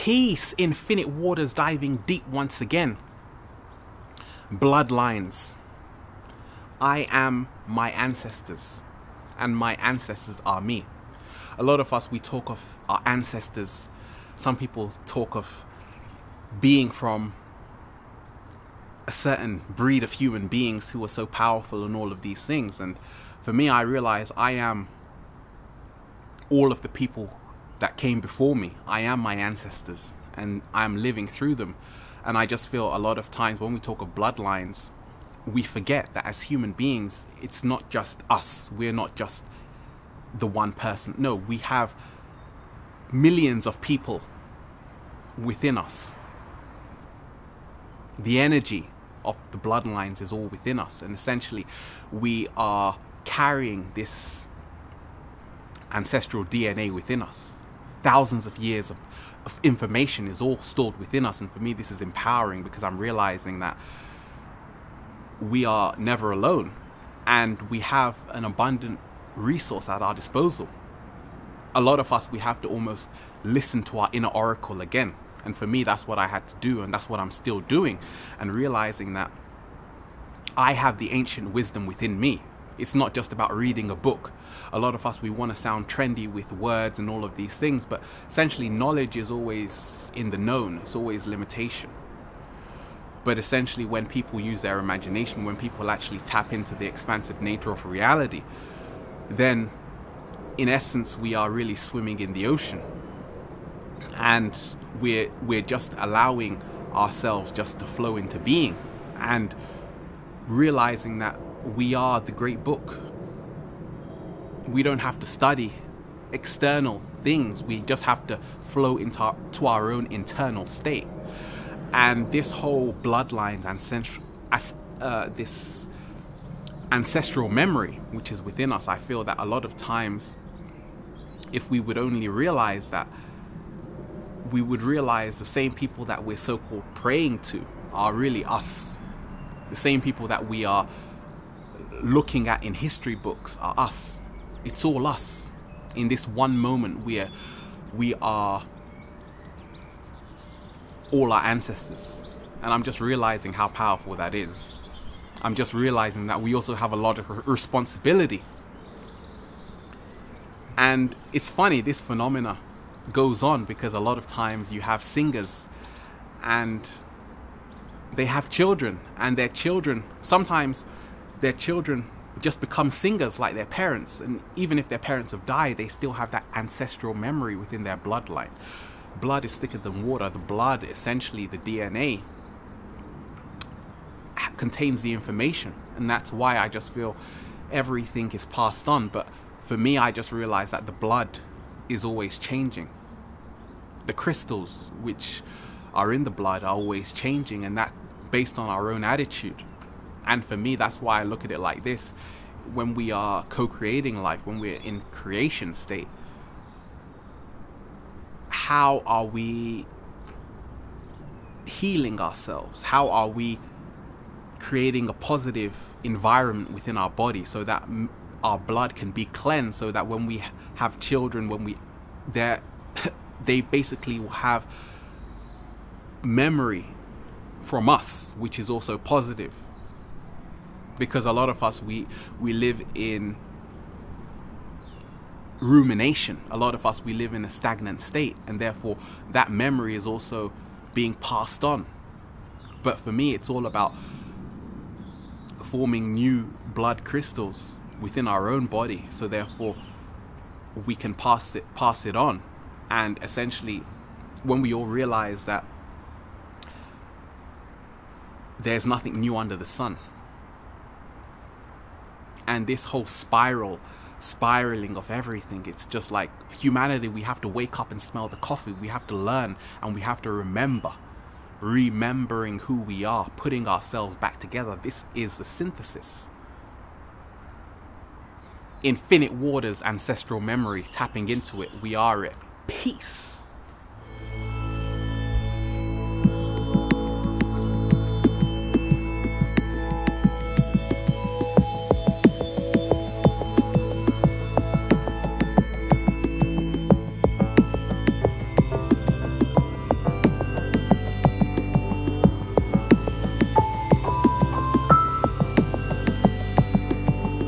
Peace, infinite waters diving deep once again. Bloodlines. I am my ancestors, and my ancestors are me. A lot of us, we talk of our ancestors. Some people talk of being from a certain breed of human beings who are so powerful and all of these things. And for me, I realize I am all of the people that came before me. I am my ancestors, and I'm living through them. And I just feel a lot of times when we talk of bloodlines, we forget that as human beings, it's not just us. We're not just the one person. No, we have millions of people within us. The energy of the bloodlines is all within us, and essentially we are carrying this ancestral DNA within us. Thousands of years of information is all stored within us, and for me this is empowering because I'm realizing that we are never alone and we have an abundant resource at our disposal. A lot of us, we have to almost listen to our inner oracle again. And for me, that's what I had to do, and that's what I'm still doing, and realizing that I have the ancient wisdom within me. It's not just about reading a book. A lot of us, we want to sound trendy with words and all of these things, but essentially knowledge is always in the known. It's always limitation. But essentially when people use their imagination, when people actually tap into the expansive nature of reality, then in essence we are really swimming in the ocean. And we're just allowing ourselves just to flow into being, and realizing that we are the great book. We don't have to study external things. We just have to flow into our own internal state. And this whole bloodlines and this ancestral memory which is within us, I feel that a lot of times, if we would only realize that, we would realize the same people that we're so-called praying to are really us. The same people that we are looking at in history books are us. It's all us. In this one moment, we are all our ancestors. And I'm just realizing how powerful that is. I'm just realizing that we also have a lot of responsibility. And it's funny, this phenomena goes on because a lot of times you have singers and they have children, and their children, sometimes their children just become singers like their parents, and even if their parents have died, they still have that ancestral memory within their bloodline. Blood is thicker than water. The blood, essentially the DNA, contains the information, and that's why I just feel everything is passed on. But for me, I just realized that the blood is always changing. The crystals which are in the blood are always changing, and that based on our own attitude. And for me, that's why I look at it like this. When we are co-creating life, when we're in creation state, how are we healing ourselves? How are we creating a positive environment within our body so that our blood can be cleansed, so that when we have children, when they basically will have memory from us, which is also positive. Because a lot of us, we live in rumination. A lot of us, we live in a stagnant state, and therefore that memory is also being passed on. But for me, it's all about forming new blood crystals within our own body, so therefore we can pass it on. And essentially, when we all realize that there's nothing new under the sun, and this whole spiraling of everything, it's just like humanity, we have to wake up and smell the coffee. We have to learn, and we have to remembering who we are, putting ourselves back together. This is the synthesis. Infinite waters, ancestral memory, tapping into it. We are it. Peace.